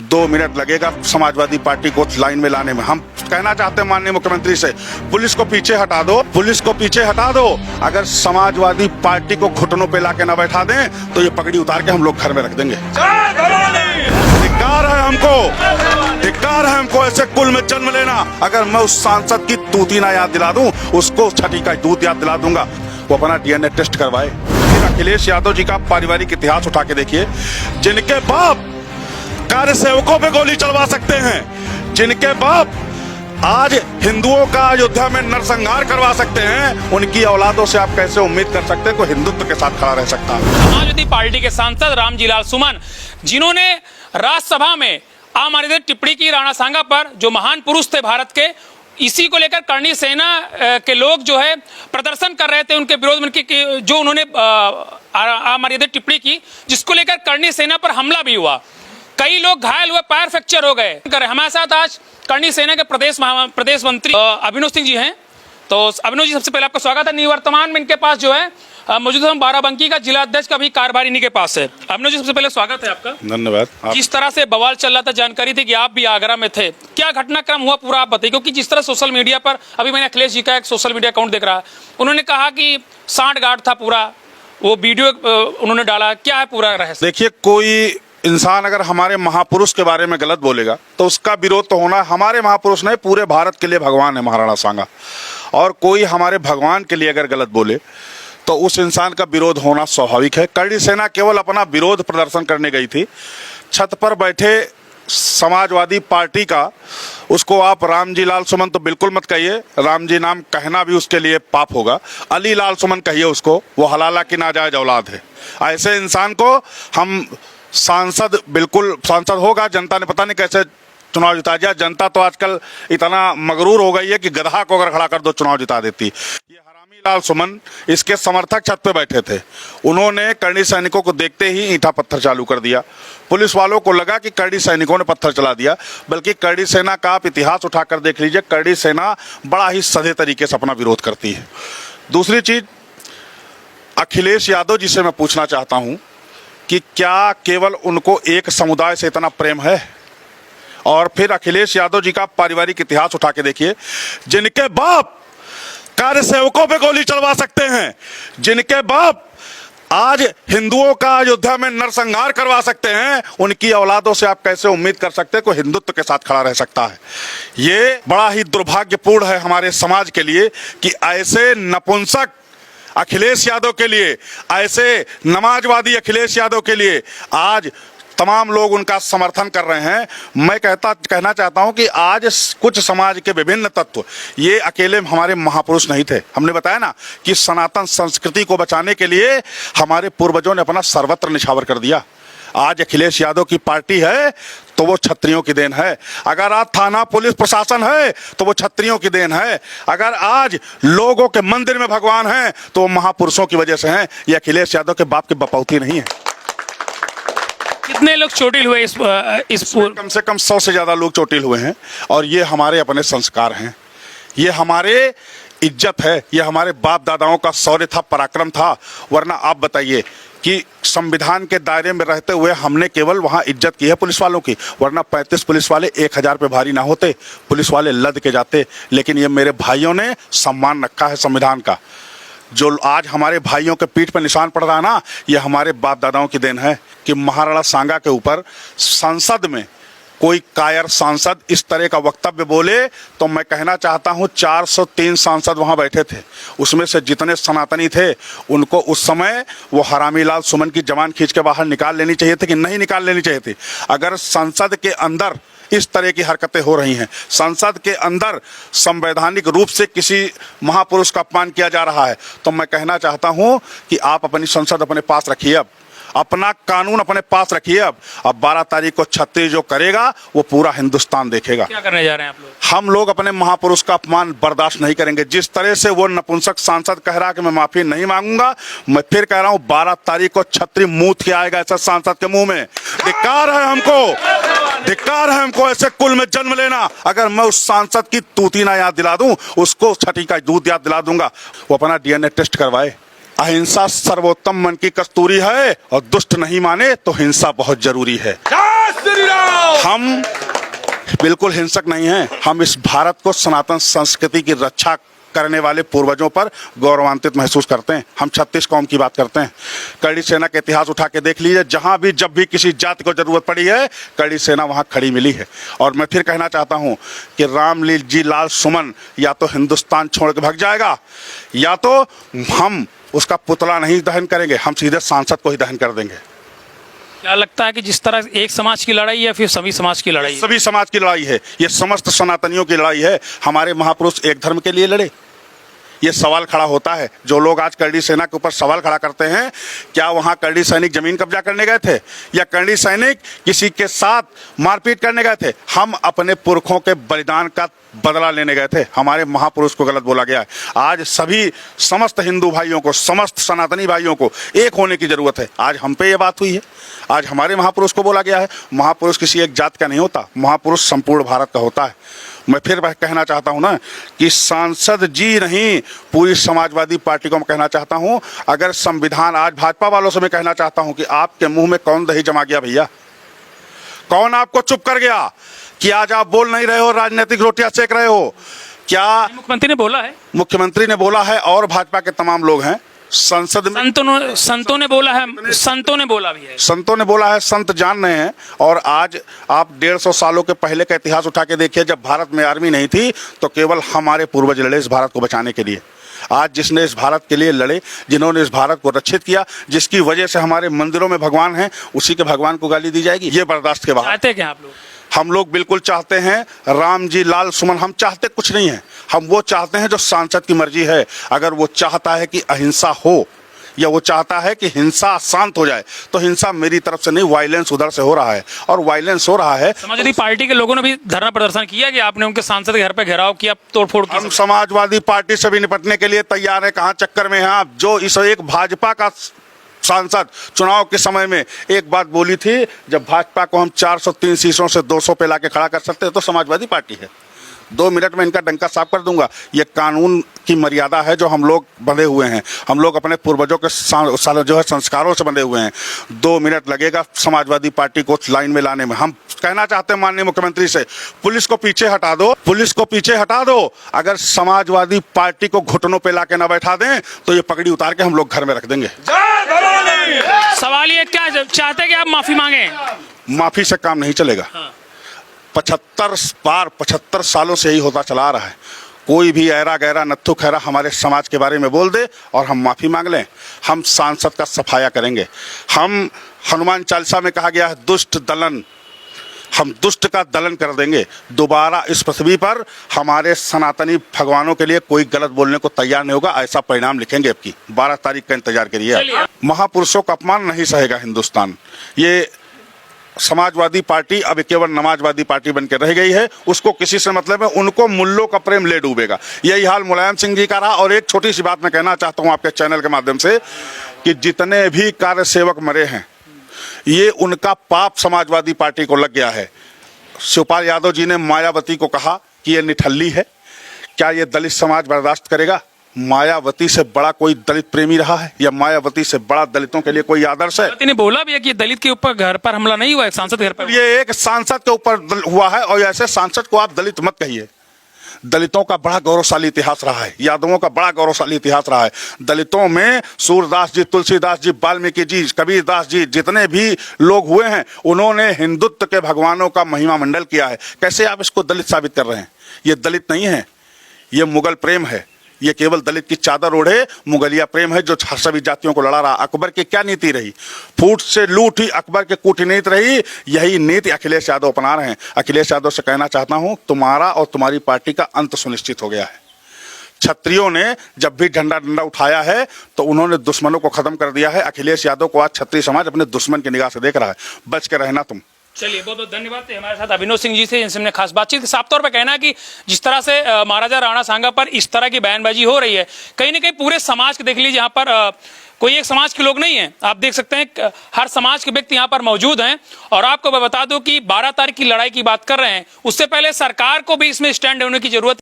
2 minute लगेगा Samajwadi party को line में लाने में। हम कहना चाहते हैं माननीय मुख्यमंत्री से, पुलिस को पीछे हटा दो, पुलिस को पीछे हटा दो। अगर समाजवादी पार्टी को घुटनों पे लाके ना बैठा दें तो ये पगड़ी उतार के हम लोग घर में रख देंगे। धिक्कार है हमको, धिक्कार है हमको ऐसे कुल में जन्म लेना। अगर मैं उस सांसद की तूती ना याद दिला दूं, उसको छठी का दूध याद दिला दूंगा। वो अपना डीएनए टेस्ट करवाए। फिर अखिलेश यादव जी का पारिवारिक इतिहास उठा के देखिए, जिनके बाप कार्य सेवकों पे गोली चलवा सकते हैं, जिनके बाप आज हिंदुओं का अयोध्या में नरसंहार करवा सकते हैं, उनकी औलादों से आप कैसे उम्मीद कर सकते हैं कोई हिंदुत्व के साथ खड़ा रह सकता है। समाजवादी पार्टी के सांसद रामजी लाल सुमन, जिन्होंने राज्यसभा में अमर्यादित टिप्पणी की राणा सांगा पर, जो महान पुरुष थे भारत के, इसी को लेकर करणी सेना के लोग जो है प्रदर्शन कर रहे थे उनके विरोध में कि जो उन्होंने अमर्यादित टिप्पणी की, जिसको लेकर करणी सेना पर हमला भी हुआ। कई लोग घायल हुए, पैर फ्रैक्चर हो गए। हमारे साथ आज करणी सेना के प्रदेश मंत्री अभिनव सिंह जी हैं। तो अभिनव जी, सबसे पहले आपका स्वागत है। निवर्तमान में इनके पास जो है मौजूद हम बाराबंकी का जिला अध्यक्ष का भी कार्यभार इन्हीं के पास है। अभिनव जी, सबसे पहले स्वागत है आपका। धन्यवाद। जिस तरह से बवाल चल रहा था, जानकारी थी कि आप भी आगरा में थे, क्या घटनाक्रम हुआ पूरा आप बताइए। क्योंकि जिस तरह सोशल मीडिया पर, अभी मैंने अखिलेश जी का एक सोशल मीडिया अकाउंट देख रहा, उन्होंने कहा कि सांठगांठ था पूरा, वो वीडियो उन्होंने डाला, क्या है पूरा रहस्य? देखिए, कोई इंसान अगर हमारे महापुरुष के बारे में गलत बोलेगा तो उसका विरोध तो होना। हमारे महापुरुष नहीं, पूरे भारत के लिए भगवान है महाराणा सांगा, और कोई हमारे भगवान के लिए अगर गलत बोले तो उस इंसान का विरोध होना स्वाभाविक है। करणी सेना केवल अपना विरोध प्रदर्शन करने गई थी। छत पर बैठे समाजवादी पार्टी का, उसको आप रामजी लाल सुमन तो बिल्कुल मत कहिए, रामजी नाम कहना भी उसके लिए पाप होगा। अली लाल सुमन कहिए उसको, वो हलाला की नाजायज औलाद है। ऐसे इंसान को हम सांसद, बिल्कुल सांसद होगा, जनता ने पता नहीं कैसे चुनाव जिता दिया। जनता तो आजकल इतना मगरूर हो गई है कि गधा को अगर खड़ा कर दो चुनाव जिता देती। ये हरामी लाल सुमन, इसके समर्थक छत पे बैठे थे, उन्होंने करणी सैनिकों को देखते ही ईंटा पत्थर चालू कर दिया। पुलिस वालों को लगा कि करणी सैनिकों ने पत्थर चला दिया, बल्कि करणी सेना का आप इतिहास उठाकर देख लीजिए, करणी सेना बड़ा ही सधे तरीके से अपना विरोध करती है। दूसरी चीज, अखिलेश यादव जी से मैं पूछना चाहता हूं कि क्या केवल उनको एक समुदाय से इतना प्रेम है? और फिर अखिलेश यादव जी का पारिवारिक इतिहास उठा के देखिए, जिनके बाप कार्य सेवकों पे गोली चलवा सकते हैं, जिनके बाप आज हिंदुओं का अयोध्या में नरसंहार करवा सकते हैं, उनकी औलादों से आप कैसे उम्मीद कर सकते हैं कोई हिंदुत्व के साथ खड़ा रह सकता है? ये बड़ा ही दुर्भाग्यपूर्ण है हमारे समाज के लिए कि ऐसे नपुंसक अखिलेश यादव के लिए, ऐसे नमाजवादी अखिलेश यादव के लिए आज तमाम लोग उनका समर्थन कर रहे हैं। मैं कहना चाहता हूं कि आज कुछ समाज के विभिन्न तत्व, ये अकेले हमारे महापुरुष नहीं थे। हमने बताया ना कि सनातन संस्कृति को बचाने के लिए हमारे पूर्वजों ने अपना सर्वत्र निछावर कर दिया। आज अखिलेश यादव की पार्टी है तो वो क्षत्रियों की देन है। अगर आज थाना पुलिस प्रशासन है तो वो क्षत्रियों की देन है। अगर आज लोगों के मंदिर में भगवान है तो वो महापुरुषों की वजह से हैं। ये अखिलेश यादव के बाप की बपौती नहीं है। कितने लोग चोटिल हुए इस कम से कम 100 से ज्यादा लोग चोटिल हुए हैं। और ये हमारे अपने संस्कार हैं, ये हमारे इज्जत है, ये हमारे बाप दादाओं का शौर्य था, पराक्रम था। वरना आप बताइए कि संविधान के दायरे में रहते हुए हमने केवल वहां इज्जत की है पुलिस वालों की, वरना 35 पुलिस वाले 1000 पे भारी ना होते, पुलिस वाले लद के जाते। लेकिन ये मेरे भाइयों ने सम्मान रखा है संविधान का। जो आज हमारे भाइयों के पीठ पर निशान पड़ रहा है ना, ये हमारे बाप दादाओं की देन है कि महाराणा सांगा के ऊपर संसद में कोई कायर सांसद इस तरह का वक्तव्य बोले तो मैं कहना चाहता हूं 403 सांसद वहां बैठे थे, उसमें से जितने सनातनी थे उनको उस समय वो हरामी लाल सुमन की जबान खींच के बाहर निकाल लेनी चाहिए थी कि नहीं निकाल लेनी चाहिए थी। अगर संसद के अंदर इस तरह की हरकतें हो रही हैं, संसद के अंदर संवैधानिक रूप से किसी महापुरुष का अपमान किया जा रहा है, तो मैं कहना चाहता हूं कि आप अपनी संसद अपने पास रखिए, अब अपना कानून अपने पास रखिए। अब 12 तारीख को छत्तीस जो करेगा वो पूरा हिंदुस्तान देखेगा। क्या करने जा रहे हैं आप लोग? हम लोग अपने महापुरुष का अपमान बर्दाश्त नहीं करेंगे। जिस तरह से वो नपुंसक सांसद कह रहा है कि मैं माफी नहीं मांगूंगा, मैं फिर कह रहा हूं 12 तारीख को छतरी मूत के आएगा ऐसा सांसद के मुंह में। धिक्कार है हमको, धिक्कार है हमको ऐसे कुल में जन्म लेना। अगर मैं उस सांसद की तूती ना याद दिला दूं, उसको छठी का दूध याद दिला दूंगा। वो अपना डीएनए टेस्ट करवाए। अहिंसा सर्वोत्तम मन की कस्तूरी है और दुष्ट नहीं माने तो हिंसा बहुत जरूरी है। जय श्री राम। हम बिल्कुल हिंसक नहीं हैं। हम इस भारत को सनातन संस्कृति की रक्षा करने वाले पूर्वजों पर गौरवान्वित महसूस करते हैं। हम 36 कौम की बात करते हैं। करणी सेना का इतिहास उठा के देख लीजिए, जहां भी जब भी किसी जाति को जरूरत पड़ी है, करणी सेना वहां खड़ी मिली है। और मैं फिर कहना चाहता हूं कि रामजी लाल सुमन या तो हिंदुस्तान छोड़ के भाग जाएगा, या तो हम उसका पुतला नहीं दहन करेंगे, हम सीधे सांसद को ही दहन कर देंगे। क्या लगता है कि जिस तरह एक समाज की लड़ाई है, फिर सभी समाज की लड़ाई है? सभी समाज की लड़ाई है, ये समस्त सनातनियों की लड़ाई है। हमारे महापुरुष एक धर्म के लिए लड़े। ये सवाल खड़ा होता है, जो लोग आज करणी सेना के ऊपर सवाल खड़ा करते हैं, क्या वहां करणी सैनिक जमीन कब्जा करने गए थे, या करणी सैनिक किसी के साथ मारपीट करने गए थे? हम अपने पुरखों के बलिदान का बदला लेने गए थे। हमारे महापुरुष को गलत बोला गया है। आज सभी समस्त हिंदू भाइयों को, समस्त सनातनी भाइयों को एक होने की जरूरत है। आज हम पे ये बात हुई है, आज हमारे महापुरुष को बोला गया है। महापुरुष किसी एक जात का नहीं होता, महापुरुष संपूर्ण भारत का होता है। मैं फिर कहना चाहता हूं ना कि सांसद जी नहीं, पूरी समाजवादी पार्टी को मैं कहना चाहता हूं, अगर संविधान, आज भाजपा वालों से मैं कहना चाहता हूं कि आपके मुंह में कौन दही जमा गया भैया? कौन आपको चुप कर गया कि आज आप बोल नहीं रहे हो, राजनीतिक रोटियां सेक रहे हो? क्या मुख्यमंत्री ने बोला है? मुख्यमंत्री ने बोला है और भाजपा के तमाम लोग हैं संसद में। संतों ने बोला है, संतों ने बोला भी है। संतों ने बोला है, संत जान रहे हैं। और आज आप 150 सालों के पहले का इतिहास उठा के देखिए, जब भारत में आर्मी नहीं थी तो केवल हमारे पूर्वज लड़े इस भारत को बचाने के लिए। आज जिसने इस भारत के लिए लड़े, जिन्होंने इस भारत को रक्षित किया, जिसकी वजह से हमारे मंदिरों में भगवान हैं, उसी के भगवान को गाली दी जाएगी? ये बर्दाश्त के बाहर। चाहते क्या आप लोग? हम लोग बिल्कुल चाहते हैं रामजी-लाल सुमन। हम चाहते कुछ नहीं है, हम वो चाहते हैं जो सांसद की मर्जी है। अगर वो चाहता है कि अहिंसा हो, या वो चाहता है कि हिंसा शांत हो जाए, तो हिंसा मेरी तरफ से नहीं, वायलेंस उधर से हो रहा है। और वायलेंस हो रहा है। समाजवादी पार्टी के लोगों ने भी धरना प्रदर्शन किया कि आपने उनके सांसद के घर पे घेराव किया, तोड़फोड़ की। हम समाजवादी पार्टी से भी निपटने के लिए तैयार है। कहां चक्कर में हैं आप? जो इस एक भाजपा का सांसद चुनाव के समय में एक बात बोली थी, जब भाजपा को हम 403 सीटों से 200 पे लाके खड़ा कर सकते हैं तो समाजवादी पार्टी है। 2 मिनट में इनका डंका साफ कर दूंगा। ये कानून की मर्यादा है जो हम लोग बंधे हुए हैं। हम लोग अपने पूर्वजों के जो है संस्कारों से बंधे हुए हैं। 2 मिनट लगेगा समाजवादी पार्टी को लाइन में लाने में। हम कहना चाहते हैं माननीय मुख्यमंत्री से, पुलिस को पीछे हटा दो, पुलिस को पीछे हटा दो। अगर समाजवादी पार्टी को घुटनों पे लाके ना बैठा दें तो ये पगड़ी उतार के हम लोग घर में रख देंगे। सवाल ये क्या चाहते हैं कि आप माफी मांगे? माफी से काम नहीं चलेगा। 75 सालों से यही होता चला आ रहा है। कोई भी ऐरा गैरा नत्थु खैरा हमारे समाज के बारे में बोल दे और हम माफी मांग लें, हम सांसद का सफाया करेंगे। हम हनुमान चालीसा में कहा गया है, दुष्ट दलन, हम दुष्ट का दलन कर देंगे। दोबारा इस पृथ्वी पर हमारे सनातनी भगवानों के लिए कोई गलत बोलने को तैयार नहीं होगा। ऐसा परिणाम लिखेंगे। आपकी 12 तारीख का इंतजार करिए। महापुरुषों का अपमान नहीं सहेगा हिंदुस्तान। ये समाजवादी पार्टी अब केवल नमाजवादी पार्टी बनकर रह गई है। उसको किसी से मतलब है, उनको मुल्लों का प्रेम ले डूबेगा। यही हाल मुलायम सिंह जी का रहा। और एक छोटी सी बात मैं कहना चाहता हूं आपके चैनल के माध्यम से कि जितने भी कार्य सेवक मरे हैं, ये उनका पाप समाजवादी पार्टी को लग गया है। शिवपाल यादव जी ने मायावती को कहा कि ये निठल्ली है। क्या ये दलित समाज बर्दाश्त करेगा? मायावती से बड़ा कोई दलित प्रेमी रहा है, या मायावती से बड़ा दलितों के लिए कोई आदर्श है? ने बोला भी है कि दलित के ऊपर घर पर हमला नहीं हुआ, एक सांसद घर पर। ये एक सांसद के ऊपर हुआ है, और ऐसे सांसद को आप दलित मत कहिए। दलितों का बड़ा गौरवशाली इतिहास रहा है, यादवों का बड़ा गौरवशाली इतिहास रहा है। दलितों में सूरदास जी, तुलसीदास जी, वाल्मीकि जी, कबीरदास जी, जितने भी लोग हुए हैं, उन्होंने हिंदुत्व के भगवानों का महिमा मंडल किया है। कैसे आप इसको दलित साबित कर रहे हैं? ये दलित नहीं है, ये मुगल प्रेम है। ये केवल दलित की चादर ओढ़े मुगलिया प्रेम है जो सभी जातियों को लड़ा रहा। अकबर की क्या नीति रही? फूट से लूट ही अकबर की कूटनीति रही। यही नीति अखिलेश यादव अपना रहे हैं। अखिलेश यादव से कहना चाहता हूं, तुम्हारा और तुम्हारी पार्टी का अंत सुनिश्चित हो गया है। क्षत्रियों ने जब भी झंडा डंडा उठाया है तो उन्होंने दुश्मनों को खत्म कर दिया है। अखिलेश यादव को आज क्षत्रिय समाज अपने दुश्मन की निगाह से देख रहा है। बच के रहना तुम। चलिए, बहुत बहुत धन्यवाद। हमारे साथ अभिनव सिंह जी से, जिनसे हमने खास बातचीत। साफ तौर पे कहना है कि जिस तरह से महाराजा राणा सांगा पर इस तरह की बयानबाजी हो रही है, कहीं ना कहीं पूरे समाज के देख लीजिए, यहाँ पर कोई एक समाज के लोग नहीं है। आप देख सकते हैं हर समाज के व्यक्ति यहाँ पर मौजूद हैं। और आपको मैं बता दूं कि 12 तारीख की लड़ाई की बात कर रहे हैं, उससे पहले सरकार को भी इसमें स्टैंड होने की जरूरत